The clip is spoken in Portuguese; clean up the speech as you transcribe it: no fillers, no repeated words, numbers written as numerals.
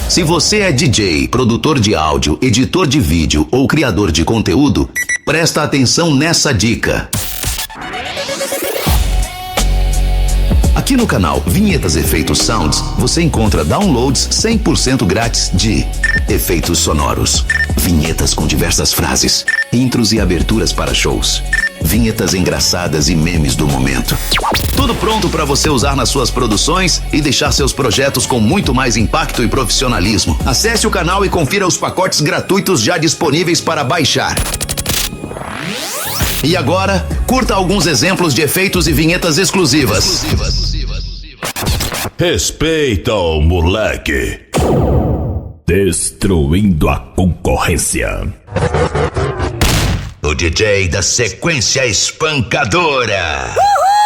Se você é DJ, produtor de áudio, editor de vídeo ou criador de conteúdo, presta atenção nessa dica. Aqui no canal Vinhetas Efeitos Sounds, você encontra downloads 100% grátis de efeitos sonoros, vinhetas com diversas frases, intros e aberturas para shows, vinhetas engraçadas e memes do momento. Tudo pronto para você usar nas suas produções e deixar seus projetos com muito mais impacto e profissionalismo. Acesse o canal e confira os pacotes gratuitos já disponíveis para baixar. E agora, curta alguns exemplos de efeitos e vinhetas exclusivas. Respeita o moleque. Destruindo a concorrência. O DJ da sequência espancadora. Uhul!